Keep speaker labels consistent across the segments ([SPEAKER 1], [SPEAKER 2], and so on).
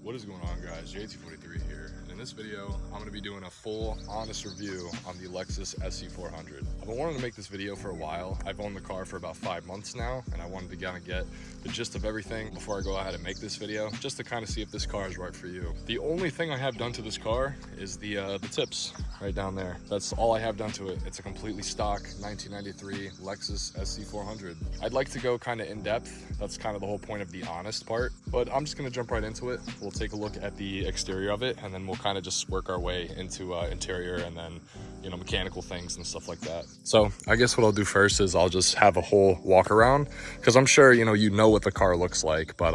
[SPEAKER 1] What is going on, guys? JT43 here, and in this video I'm going to be doing a full honest review on the Lexus SC400. I've been wanting to make this video for a while. I've owned the car for about 5 months now, and I wanted to kind of get the gist of everything before I go ahead and make this video, just to kind of see if this car is right for you. The only thing I have done to this car is the tips right down there. That's all I have done to it. It's a completely stock 1993 Lexus SC400. I'd like to go kind of in depth. That's kind of the whole point of the honest part, but I'm just going to jump right into it. We'll take a look at the exterior of it, and then we'll kind of just work our way into interior and then, you know, mechanical things and stuff like that. So I guess what I'll do first is I'll just have a whole walk around, because I'm sure you know what the car looks like, but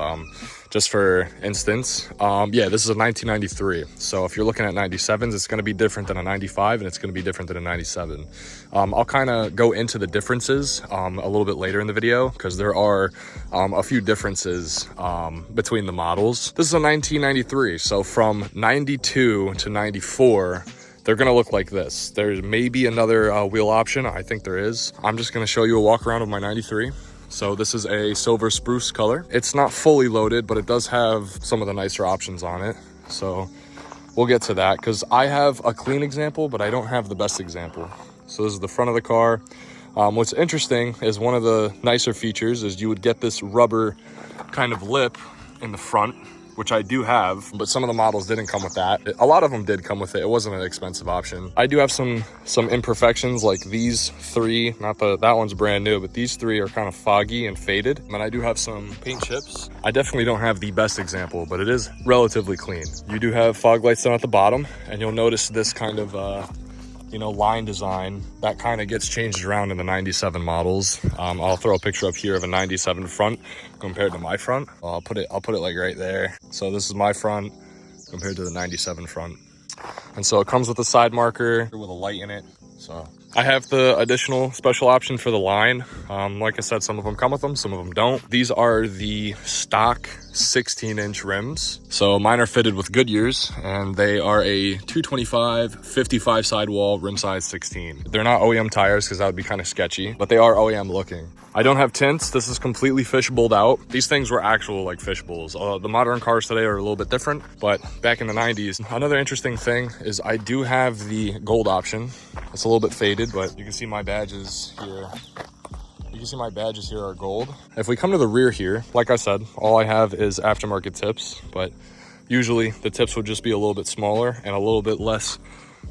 [SPEAKER 1] just for instance, yeah, this is a 1993. So if you're looking at 97s, it's going to be different than a 95, and it's going to be different than a 97. I'll kind of go into the differences a little bit later in the video, because there are a few differences between the models. This is a 1993, so from 92 to 94, they're gonna look like this. There may be another wheel option. I think there is. I'm just gonna show you a walk around of my 93. So this is a silver spruce color. It's not fully loaded, but it does have some of the nicer options on it. So we'll get to that, because I have a clean example, but I don't have the best example. So this is the front of the car. What's interesting is one of the nicer features is you would get this rubber kind of lip in the front, which I do have, but some of the models didn't come with that. A lot of them did come with it. It wasn't an expensive option. I do have some imperfections, like these three, that one's brand new, but these three are kind of foggy and faded. And I do have some paint chips. I definitely don't have the best example, but it is relatively clean. You do have fog lights down at the bottom, and you'll notice this kind of line design that kind of gets changed around in the 97 models. I'll throw a picture up here of a 97 front compared to my front. I'll put it like right there. So this is my front compared to the 97 front. And so it comes with a side marker with a light in it. So I have the additional special option for the line. Like I said, some of them come with them, some of them don't. These are the stock 16-inch rims. So mine are fitted with Goodyears, and they are a 225 55 sidewall rim size 16. They're not OEM tires, because that would be kind of sketchy, but they are OEM looking. I don't have tints. This is completely fishbowled out. These things were actual like fishbowls. The modern cars today are a little bit different, but back in the 90s. Another interesting thing is I do have the gold option. It's a little bit faded, but you can see my badges here. You can see my badges here are gold. If we come to the rear here, like I said, all I have is aftermarket tips, but usually the tips would just be a little bit smaller and a little bit less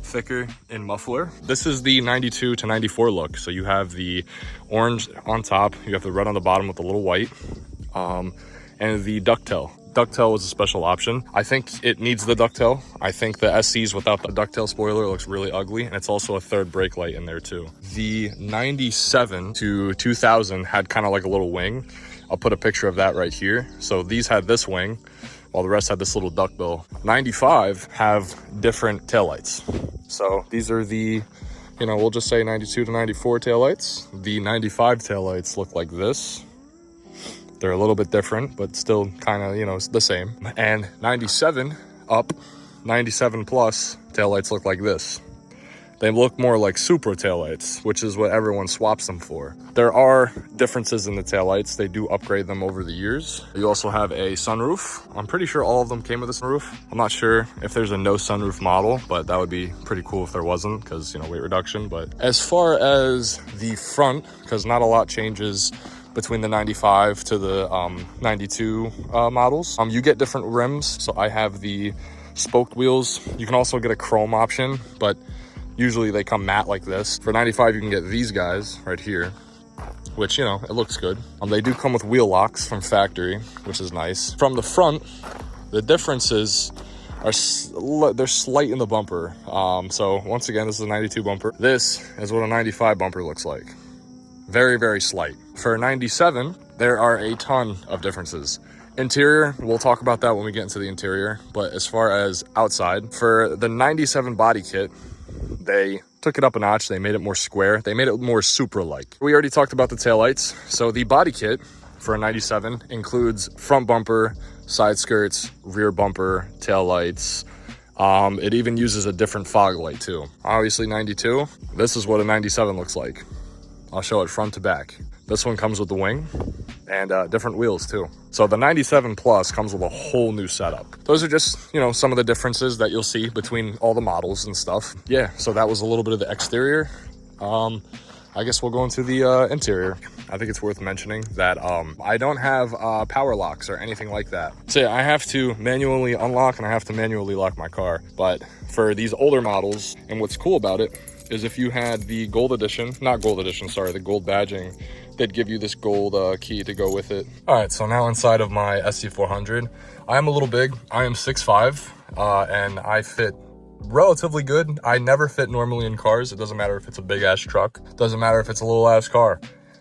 [SPEAKER 1] thicker in muffler. This is the 92 to 94 look. So you have the orange on top, you have the red on the bottom with a little white, and the ducktail. Ducktail was a special option. I think it needs the ducktail. I think the SCs without the ducktail spoiler looks really ugly, and it's also a third brake light in there too. The 97 to 2000 had kind of like a little wing. I'll put a picture of that right here. So these had this wing, while the rest had this little duckbill. 95 have different taillights. So these are the, we'll just say 92 to 94 taillights. The 95 taillights look like this. They're a little bit different, but still kind of, the same. And 97 up, 97 plus taillights look like this. They look more like Supra taillights, which is what everyone swaps them for. There are differences in the taillights. They do upgrade them over the years. You also have a sunroof. I'm pretty sure all of them came with a sunroof. I'm not sure if there's a no sunroof model, but that would be pretty cool if there wasn't, because, weight reduction. But as far as the front, because not a lot changes between the 95 to the 92 models. You get different rims. So I have the spoked wheels. You can also get a chrome option, but usually they come matte like this. For 95, you can get these guys right here, which, it looks good. They do come with wheel locks from factory, which is nice. From the front, the differences they're slight in the bumper. So once again, this is a 92 bumper. This is what a 95 bumper looks like. Very, very slight. For 97, there are a ton of differences. Interior, we'll talk about that when we get into the interior, but as far as outside, for the 97 body kit, they took it up a notch. They made it more square. They made it more Supra-like. We already talked about the taillights. So the body kit for a 97 includes front bumper, side skirts, rear bumper, taillights. It even uses a different fog light too. Obviously 92, this is what a 97 looks like. I'll show it front to back. This one comes with the wing, and different wheels too. So the 97 Plus comes with a whole new setup. Those are just, you know, some of the differences that you'll see between all the models and stuff. Yeah, so that was a little bit of the exterior. I guess we'll go into the interior. I think it's worth mentioning that I don't have power locks or anything like that. So yeah, I have to manually unlock and I have to manually lock my car. But for these older models, and what's cool about it is if you had the gold edition, not gold edition, sorry, the gold badging, they'd give you this gold key to go with it. All right, so now inside of my SC400, I am a little big. I am 6'5", and I fit relatively good. I never fit normally in cars. It doesn't matter if it's a big ass truck. It doesn't matter if it's a little ass car.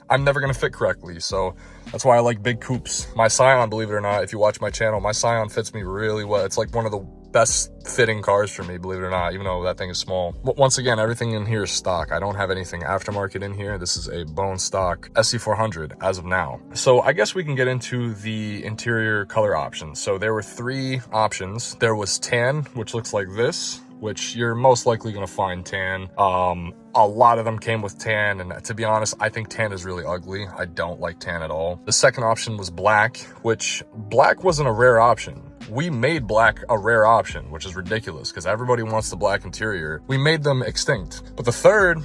[SPEAKER 1] I'm never gonna fit correctly, so that's why I like big coupes. My Scion, believe it or not, if you watch my channel, my Scion fits me really well. It's like one of the best fitting cars for me, believe it or not, even though that thing is small. But once again, everything in here is stock. I don't have anything aftermarket in here. This is a bone stock SC400 as of now. So I guess we can get into the interior color options. So there were 3 options. There was tan, which looks like this, which you're most likely gonna find tan. A lot of them came with tan, and to be honest, I think tan is really ugly. I don't like tan at all. The second option was black, which black wasn't a rare option. We made black a rare option, which is ridiculous because everybody wants the black interior. We made them extinct. But the third,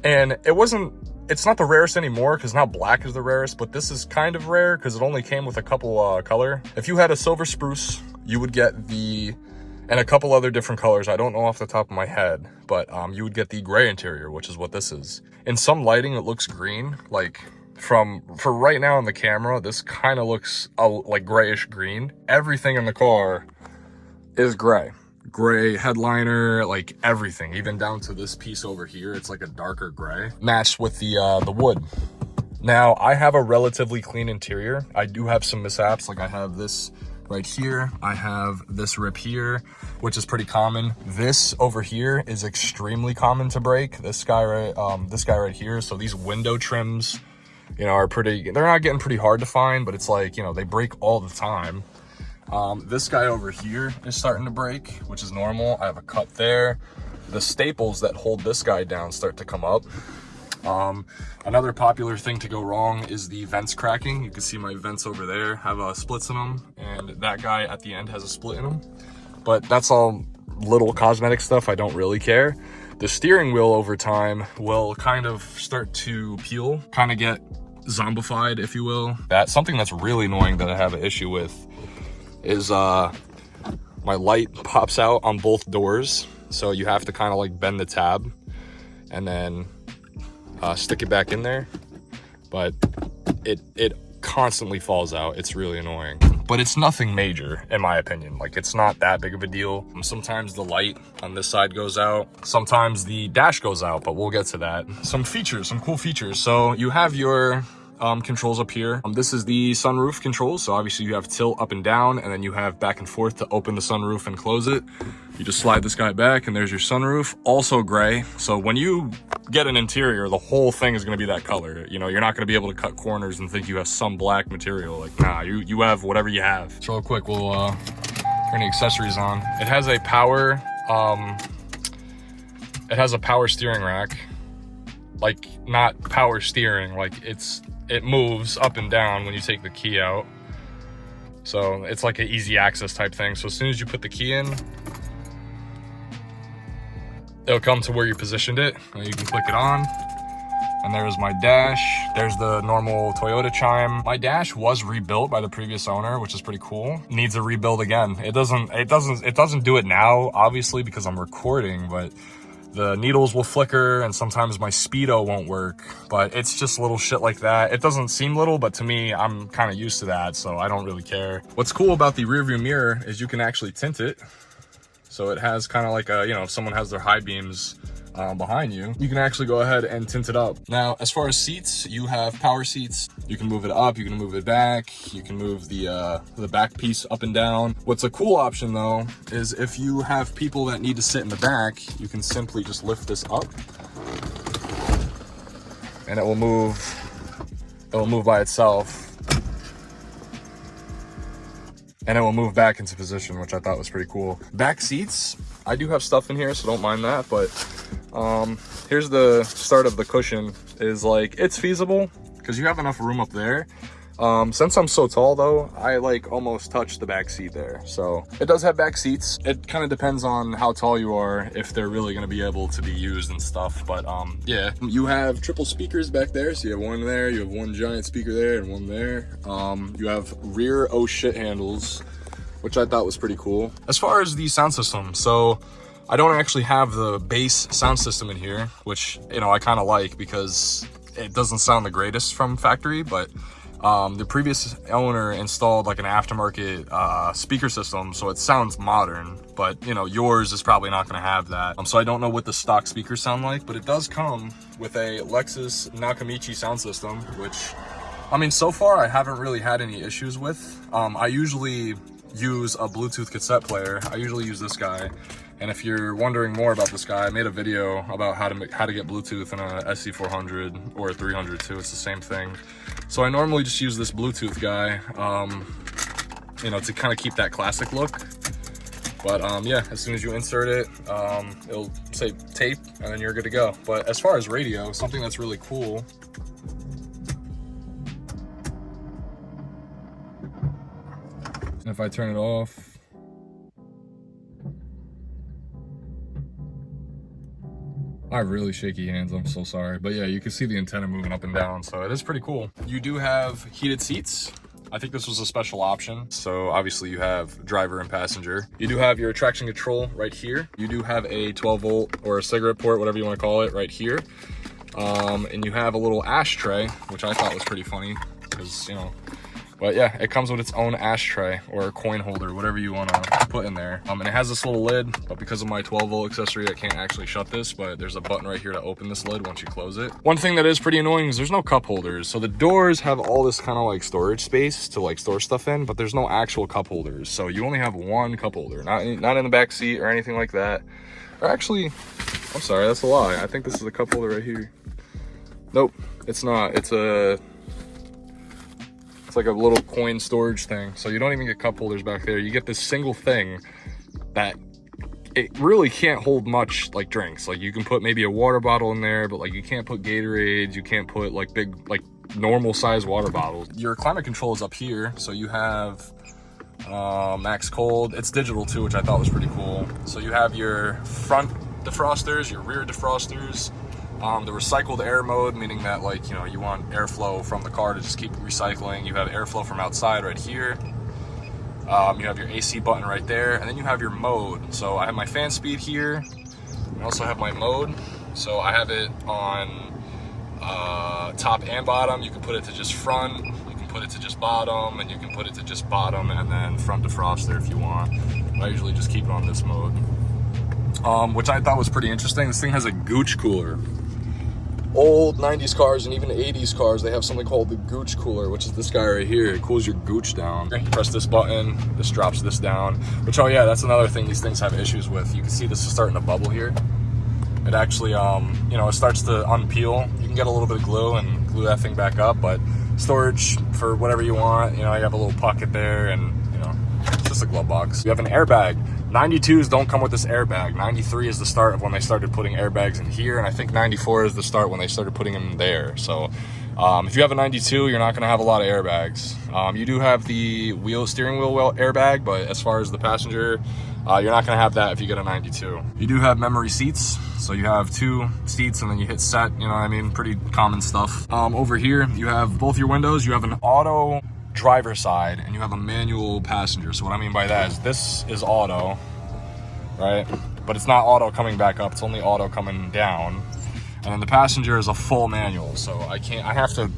[SPEAKER 1] and it's not the rarest anymore because now black is the rarest, but this is kind of rare because it only came with a couple color. If you had a silver spruce, you would get and a couple other different colors. I don't know off the top of my head, but you would get the gray interior, which is what this is. In some lighting, it looks green. Like for right now on the camera, this kind of looks like grayish green. Everything in the car is gray. Gray headliner, like everything, even down to this piece over here. It's like a darker gray, matched with the wood. Now, I have a relatively clean interior. I do have some mishaps, like I have this right here. I have this rip here, which is pretty common. This over here is extremely common to break. This guy right here. So these window trims, you know, they're not getting pretty hard to find, but it's like, you know, they break all the time. This guy over here is starting to break, which is normal. I have a cut there. The staples that hold this guy down start to come up. Another popular thing to go wrong is the vents cracking. You can see my vents over there have splits in them, and that guy at the end has a split in them. But that's all little cosmetic stuff. I don't really care. The steering wheel over time will kind of start to peel, kind of get zombified, if you will. That's something that's really annoying that I have an issue with is my light pops out on both doors. So you have to kind of like bend the tab and then stick it back in there, but it constantly falls out. It's really annoying, but it's nothing major in my opinion. Like, it's not that big of a deal. Sometimes the light on this side goes out, sometimes the dash goes out, but we'll get to that. Some cool features. So you have your controls up here. This is the sunroof controls. So obviously you have tilt up and down, and then you have back and forth to open the sunroof and close it. You just slide this guy back and there's your sunroof. Also gray. So when you get an interior, the whole thing is going to be that color. You know, you're not going to be able to cut corners and think you have some black material. Like, nah, you have whatever you have. So real quick, we'll turn the accessories on. It has a power steering rack. Like, not power steering, like it moves up and down when you take the key out. So it's like an easy access type thing. So as soon as you put the key in, it'll come to where you positioned it, and you can click it on. And there's my dash. There's the normal Toyota chime. My dash was rebuilt by the previous owner, which is pretty cool. Needs a rebuild again. It doesn't do it now, obviously, because I'm recording, but the needles will flicker and sometimes my speedo won't work, but it's just little shit like that. It doesn't seem little, but to me, I'm kind of used to that, so I don't really care. What's cool about the rear view mirror is you can actually tint it. So it has kind of like a, you know, if someone has their high beams behind you, you can actually go ahead and tint it up. Now, as far as seats, you have power seats. You can move it up, you can move it back, you can move the back piece up and down. What's a cool option though, is if you have people that need to sit in the back, you can simply just lift this up and it will move by itself. And it will move back into position, which I thought was pretty cool. Back seats, I do have stuff in here, so don't mind that, but here's the start of the cushion. Is like, it's feasible because you have enough room up there, Since I'm so tall though, I like almost touch the back seat there. So it does have back seats. It kind of depends on how tall you are, if they're really going to be able to be used and stuff. But yeah, you have triple speakers back there. So you have one there, you have one giant speaker there and one there. You have rear oh shit handles, which I thought was pretty cool. As far as the sound system, so I don't actually have the bass sound system in here, which, you know, I kind of like because it doesn't sound the greatest from factory, but the previous owner installed like an aftermarket speaker system, so it sounds modern, but you know, yours is probably not going to have that. So I don't know what the stock speakers sound like, but it does come with a Lexus Nakamichi sound system, which, I mean, so far I haven't really had any issues with. I usually use a Bluetooth cassette player. I usually use this guy. And if you're wondering more about this guy, I made a video about how to get Bluetooth in a SC400 or a 300 too. It's the same thing. So I normally just use this Bluetooth guy, you know, to kind of keep that classic look. But yeah, as soon as you insert it, it'll say tape and then you're good to go. But as far as radio, something that's really cool. If I turn it off, I have really shaky hands, I'm so sorry. But yeah, you can see the antenna moving up and down, so it is pretty cool. You do have heated seats. I think this was a special option. So obviously you have driver and passenger. You do have your traction control right here. You do have a 12 volt or a cigarette port, whatever you want to call it, right here. And you have a little ashtray, which I thought was pretty funny because, you know, but yeah, it comes with its own ashtray or a coin holder, whatever you want to put in there. And it has this little lid, but because of my 12 volt accessory, I can't actually shut this, but there's a button right here to open this lid once you close it. One thing that is pretty annoying is there's no cup holders. So the doors have all this kind of like storage space to like store stuff in, but there's no actual cup holders. So you only have one cup holder, not in the back seat or anything like that. Or actually, I'm sorry, that's a lie. I think this is a cup holder right here. Nope, it's not. It's like a little coin storage thing. So you don't even get cup holders back there. You get this single thing that it really can't hold much like drinks. Like you can put maybe a water bottle in there, but like you can't put Gatorades, you can't put like big, like normal size water bottles. Your climate control is up here. So you have max cold. It's digital too, which I thought was pretty cool. So you have your front defrosters, your rear defrosters, the recycled air mode, meaning that, like, you know, you want airflow from the car to just keep recycling. You have airflow from outside right here. You have your AC button right there, and then you have your mode. So I have my fan speed here. I also have my mode. So I have it on top and bottom. You can put it to just front, you can put it to just bottom, and you can put it to just bottom and then front defroster if you want. I usually just keep it on this mode, which I thought was pretty interesting. This thing has a gooch cooler. Old 90s cars and even 80s cars, they have something called the gooch cooler, which is this guy right here. It cools your gooch down. You press this button, this drops this down, which, oh yeah, that's another thing these things have issues with. You can see this is starting to bubble here. It actually, you know, it starts to unpeel. You can get a little bit of glue and glue that thing back up, but storage for whatever you want, you know, you have a little pocket there and, you know, it's just a glove box. You have an airbag. 92s don't come with this airbag. 93 is the start of when they started putting airbags in here, and I think 94 is the start when they started putting them there. So if you have a 92, you're not going to have a lot of airbags. You do have the steering wheel airbag, but as far as the passenger, you're not going to have that if you get a 92. You do have memory seats, so you have 2 seats and then you hit set, you know what I mean? Pretty common stuff. Over here, you have both your windows. You have an auto driver side and you have a manual passenger. So what I mean by that is this is auto, right? But it's not auto coming back up, it's only auto coming down. And then the passenger is a full manual, so I have to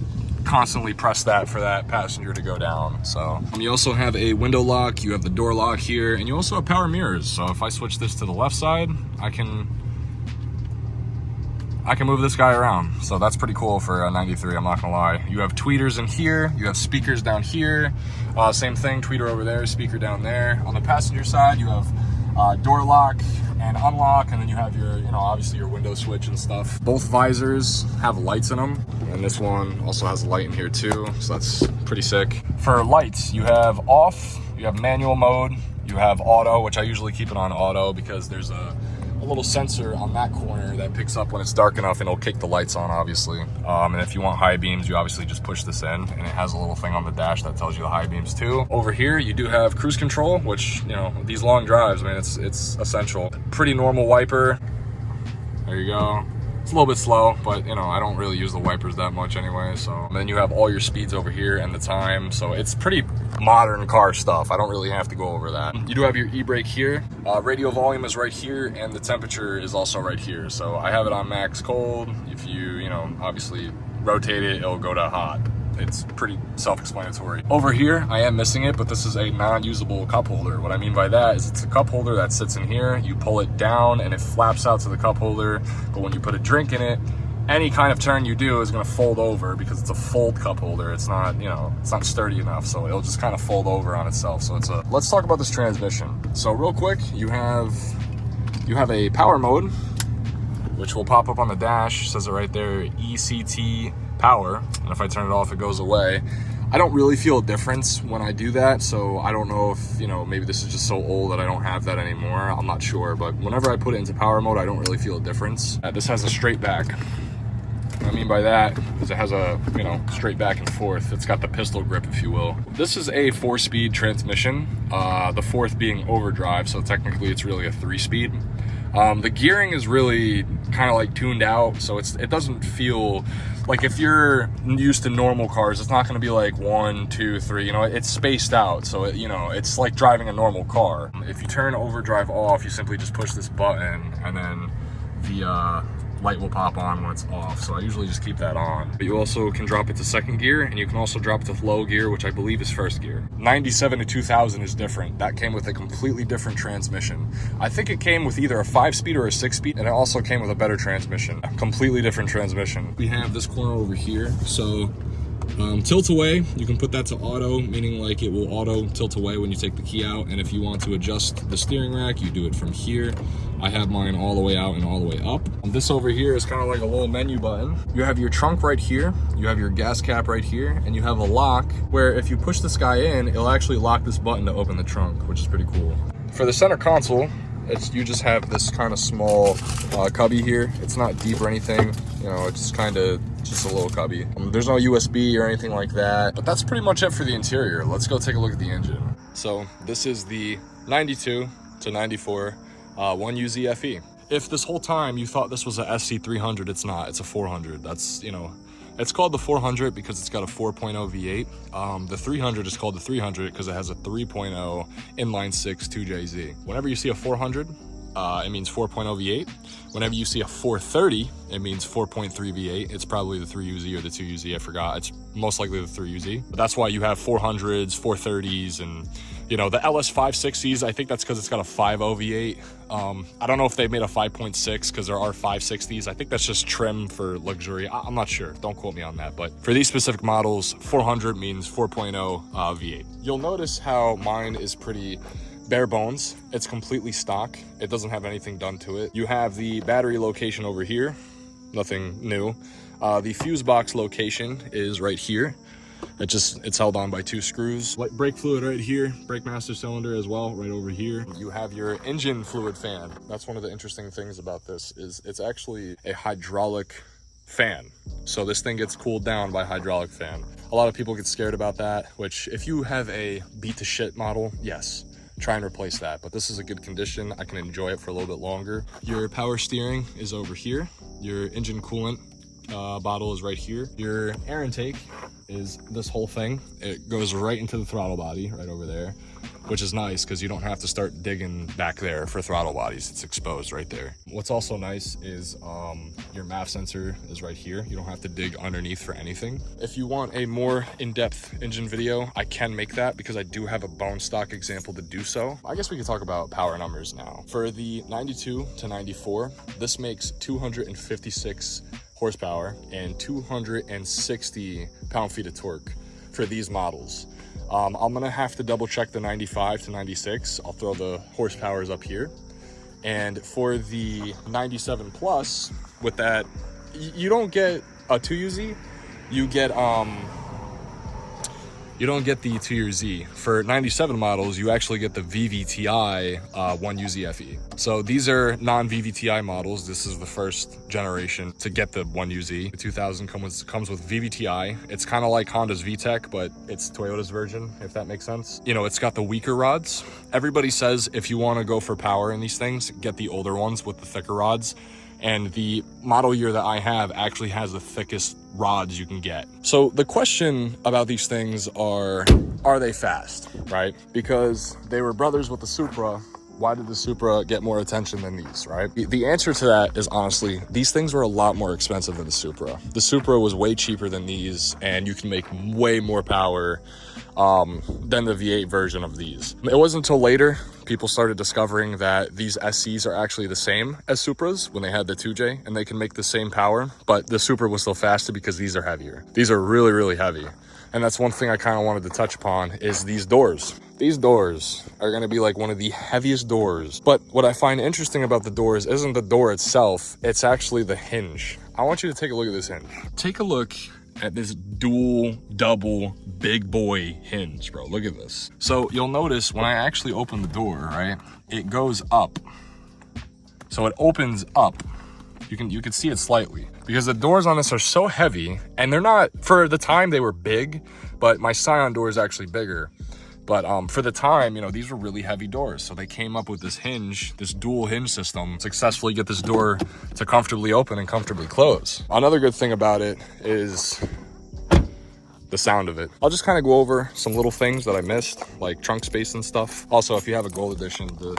[SPEAKER 1] constantly press that for that passenger to go down. So you also have a window lock, you have the door lock here, and you also have power mirrors. So if I switch this to the left side, I can move this guy around. So that's pretty cool for a 93, I'm not gonna lie. You have tweeters in here, you have speakers down here. Same thing, tweeter over there, speaker down there. On the passenger side, you have door lock and unlock, and then you have your, you know, obviously your window switch and stuff. Both visors have lights in them, and this one also has a light in here too, so that's pretty sick. For lights, you have off, you have manual mode, you have auto, which I usually keep it on auto because there's a little sensor on that corner that picks up when it's dark enough, and it'll kick the lights on, obviously. And if you want high beams, you obviously just push this in, and it has a little thing on the dash that tells you the high beams too. Over here, you do have cruise control, which, you know, these long drives, I mean, it's essential. Pretty normal wiper. There you go. It's a little bit slow, but you know, I don't really use the wipers that much anyway. So and then you have all your speeds over here and the time. So it's pretty modern car stuff. I don't really have to go over that. You do have your e-brake here. Radio volume is right here, and the temperature is also right here. So I have it on max cold. If you know, obviously rotate it, it'll go to hot. It's pretty self-explanatory. Over here, I am missing it, but this is a non-usable cup holder. What I mean by that is it's a cup holder that sits in here. You pull it down and it flaps out to the cup holder. But when you put a drink in it, any kind of turn you do is gonna fold over because it's a fold cup holder. It's not, you know, it's not sturdy enough. So it'll just kind of fold over on itself. So it's a, let's talk about this transmission. So real quick, you have a power mode, which will pop up on the dash. It says it right there, ECT power, and if I turn it off, it goes away. I don't really feel a difference when I do that, so I don't know if, you know, maybe this is just so old that I don't have that anymore. I'm not sure, but whenever I put it into power mode, I don't really feel a difference. This has a straight back. What I mean by that is it has a, you know, straight back and forth. It's got the pistol grip, if you will. This is a 4-speed transmission, the fourth being overdrive, so technically it's really a 3-speed. The gearing is really kind of like tuned out, so it doesn't feel like, if you're used to normal cars, it's not going to be like 1, 2, 3, you know, it's spaced out. So it, you know, it's like driving a normal car. If you turn overdrive off, you simply just push this button, and then the light will pop on when it's off. So I usually just keep that on. But you also can drop it to second gear, and you can also drop it to low gear, which I believe is first gear. 97 to 2000 is different. That came with a completely different transmission. I think it came with either a 5-speed or a 6-speed, and it also came with a better transmission. A completely different transmission. We have this corner over here. So tilt away, you can put that to auto, meaning like it will auto tilt away when you take the key out. And if you want to adjust the steering rack, you do it from here. I have mine all the way out and all the way up. This over here is kind of like a little menu button. You have your trunk right here, you have your gas cap right here, and you have a lock where if you push this guy in, it'll actually lock this button to open the trunk, which is pretty cool. For the center console, you just have this kind of small cubby here. It's not deep or anything, you know, it's kind of just a little cubby. There's no USB or anything like that, but that's pretty much it for the interior. Let's go take a look at the engine. So this is the 92 to 94 1UZ FE. If this whole time you thought this was a SC300, it's not, it's a 400. That's, you know, it's called the 400 because it's got a 4.0 V8. The 300 is called the 300 because it has a 3.0 inline 6 2JZ. Whenever you see a 400, it means 4.0 V8. Whenever you see a 430, it means 4.3 V8. It's probably the 3UZ or the 2UZ, I forgot. It's most likely the 3UZ. But that's why you have 400s, 430s, and you know, the LS 560s, I think that's because it's got a 5.0 V8. I don't know if they made a 5.6 because there are 560s. I think that's just trim for luxury. I'm not sure. Don't quote me on that. But for these specific models, 400 means 4.0 V8. You'll notice how mine is pretty bare bones. It's completely stock. It doesn't have anything done to it. You have the battery location over here. Nothing new. The fuse box location is right here. It's held on by 2 screws. Brake fluid right here, brake master cylinder as well, right over here. You have your engine fluid fan. That's one of the interesting things about this is it's actually a hydraulic fan. So this thing gets cooled down by hydraulic fan. A lot of people get scared about that, which if you have a beat to shit model, yes, try and replace that. But this is a good condition. I can enjoy it for a little bit longer. Your power steering is over here. Your engine coolant bottle is right here. Your air intake is this whole thing. It goes right into the throttle body right over there, which is nice because you don't have to start digging back there for throttle bodies. It's exposed right there. What's also nice is your MAF sensor is right here. You don't have to dig underneath for anything. If you want a more in-depth engine video, I can make that because I do have a bone stock example to do so. I guess we could talk about power numbers now. For the 92 to 94, this makes 256 horsepower and 260 pound-feet of torque for these models. I'm gonna have to double check the 95 to 96. I'll throw the horsepowers up here. And for the 97 plus, with that, you don't get a 2UZ, you get You don't get the 2UZ. For 97 models, you actually get the VVTi 1UZ FE. So these are non-VVTi models. This is the first generation to get the 1UZ. The 2000 comes with VVTi. It's kind of like Honda's VTEC, but it's Toyota's version, if that makes sense. You know, it's got the weaker rods. Everybody says if you want to go for power in these things, get the older ones with the thicker rods. And the model year that I have actually has the thickest rods you can get. So the question about these things are they fast, right? Because they were brothers with the Supra. Why did the Supra get more attention than these, right? The answer to that is honestly, these things were a lot more expensive than the Supra. The Supra was way cheaper than these, and you can make way more power than the V8 version of these. It wasn't until later people started discovering that these SCs are actually the same as Supras when they had the 2J, and they can make the same power, but the Supra was still faster because these are heavier. These are really, really heavy. And that's one thing I kind of wanted to touch upon is these doors. These doors are going to be like one of the heaviest doors. But what I find interesting about the doors isn't the door itself, it's actually the hinge. I want you to take a look at this hinge. Take a look at this dual, double, big boy hinge, bro. Look at this. So you'll notice when I actually open the door, right, it goes up. So it opens up. You can see it slightly because the doors on this are so heavy, and they're not, for the time they were big, but my Scion door is actually bigger. But for the time, you know, these were really heavy doors. So they came up with this hinge, this dual hinge system, successfully get this door to comfortably open and comfortably close. Another good thing about it is the sound of it. I'll just kind of go over some little things that I missed, like trunk space and stuff. Also, if you have a gold edition, the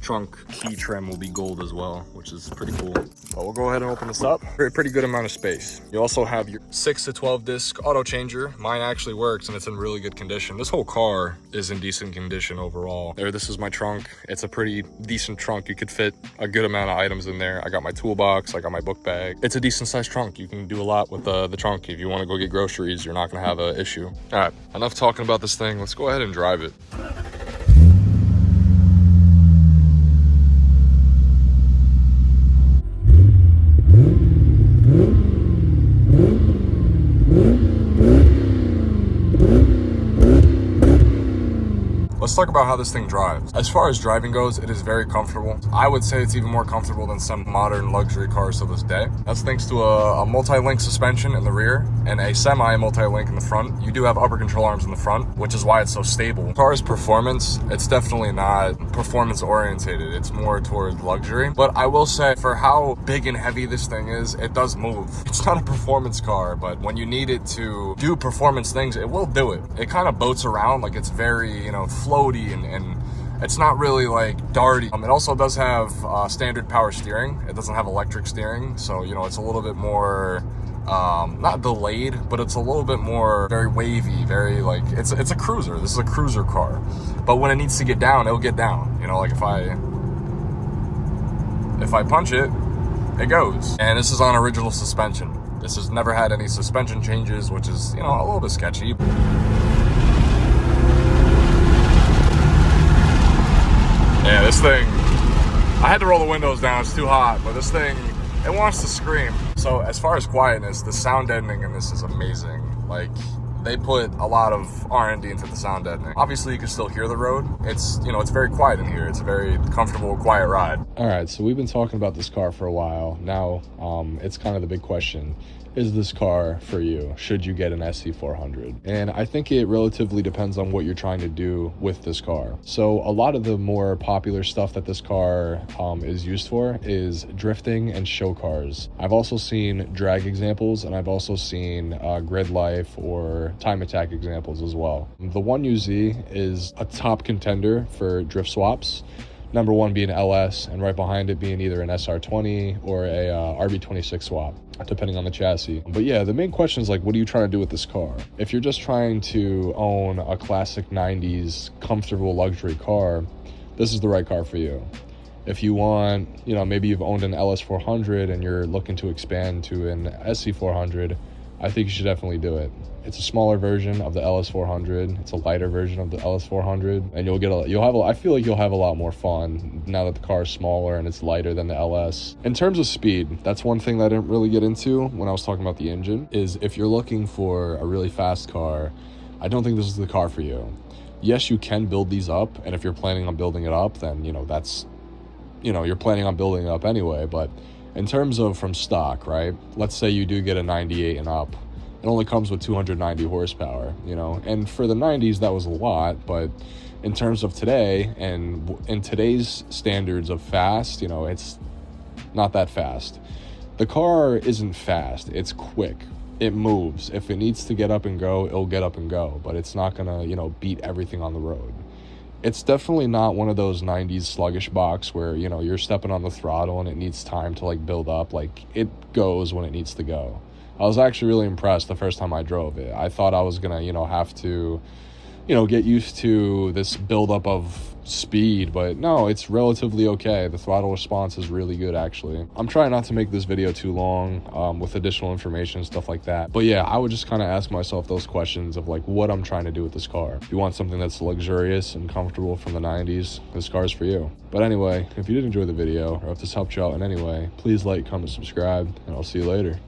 [SPEAKER 1] trunk key trim will be gold as well, which is pretty cool. But we'll go ahead and open this up. Pretty good amount of space. You also have your 6 to 12 disc auto changer. Mine actually works and it's in really good condition. This whole car is in decent condition overall. This is my trunk. It's a pretty decent trunk. You could fit a good amount of items in there. I got my toolbox, I got my book bag. It's a decent sized trunk. You can do a lot with the trunk. If you want to go get groceries, you're not gonna have an issue. All right, enough talking about this thing. Let's go ahead and drive it. Let's talk about how this thing drives. As far as driving goes, it is very comfortable. I would say it's even more comfortable than some modern luxury cars to this day. That's thanks to a multi-link suspension in the rear and a semi-multi-link in the front. You do have upper control arms in the front, which is why it's so stable. As far as performance, it's definitely not performance orientated. It's more towards luxury. But I will say, for how big and heavy this thing is, it does move. It's not a performance car, but when you need it to do performance things, it will do it. It kind of boats around like it's very, you know, floaty and it's not really like darty. It also does have standard power steering. It doesn't have electric steering, so you know it's a little bit more not delayed, but it's a little bit more very wavy, very like it's a cruiser. This is a cruiser car, but when it needs to get down, it'll get down. You know, like if I punch it, it goes. And this is on original suspension. This has never had any suspension changes, which is, you know, a little bit sketchy. Yeah, this thing, I had to roll the windows down, it's too hot, but this thing, it wants to scream. So as far as quietness, the sound deadening in this is amazing. Like, they put a lot of R&D into the sound deadening. Obviously, you can still hear the road. It's, you know, it's very quiet in here. It's a very comfortable, quiet ride. All right, so we've been talking about this car for a while. Now, it's kind of the big question. Is this car for you? Should you get an SC400? And I think it relatively depends on what you're trying to do with this car. So a lot of the more popular stuff that this car is used for is drifting and show cars. I've also seen drag examples, and I've also seen grid life or time attack examples as well. The 1UZ is a top contender for drift swaps. Number one being LS, and right behind it being either an SR20 or a RB26 swap, depending on the chassis. But yeah, the main question is like, what are you trying to do with this car? If you're just trying to own a classic 90s comfortable luxury car, this is the right car for you. If you want, you know, maybe you've owned an LS400 and you're looking to expand to an SC400, I think you should definitely do it. It's a smaller version of the LS400. It's a lighter version of the LS400, and I feel like you'll have a lot more fun now that the car is smaller and it's lighter than the LS. In terms of speed, that's one thing that I didn't really get into when I was talking about the engine, is if you're looking for a really fast car, I don't think this is the car for you. Yes, you can build these up, and if you're planning on building it up, then, that's, you're planning on building it up anyway. But in terms of from stock, right, let's say you do get a 98 and up, it only comes with 290 horsepower, and for the 90s, that was a lot, but in terms of today, and in today's standards of fast, it's not that fast. The car isn't fast, it's quick. It moves. If it needs to get up and go, it'll get up and go, but it's not gonna, beat everything on the road. It's definitely not one of those 90s sluggish box where, you're stepping on the throttle and it needs time to like build up. Like, it goes when it needs to go. I was actually really impressed the first time I drove it. I thought I was gonna, have to, get used to this buildup of speed, but no, it's relatively okay. The throttle response is really good, actually. I'm trying not to make this video too long with additional information and stuff like that. But yeah, I would just kind of ask myself those questions of like what I'm trying to do with this car. If you want something that's luxurious and comfortable from the 90s, this car is for you. But anyway, if you did enjoy the video or if this helped you out in any way, please like, comment, subscribe, and I'll see you later.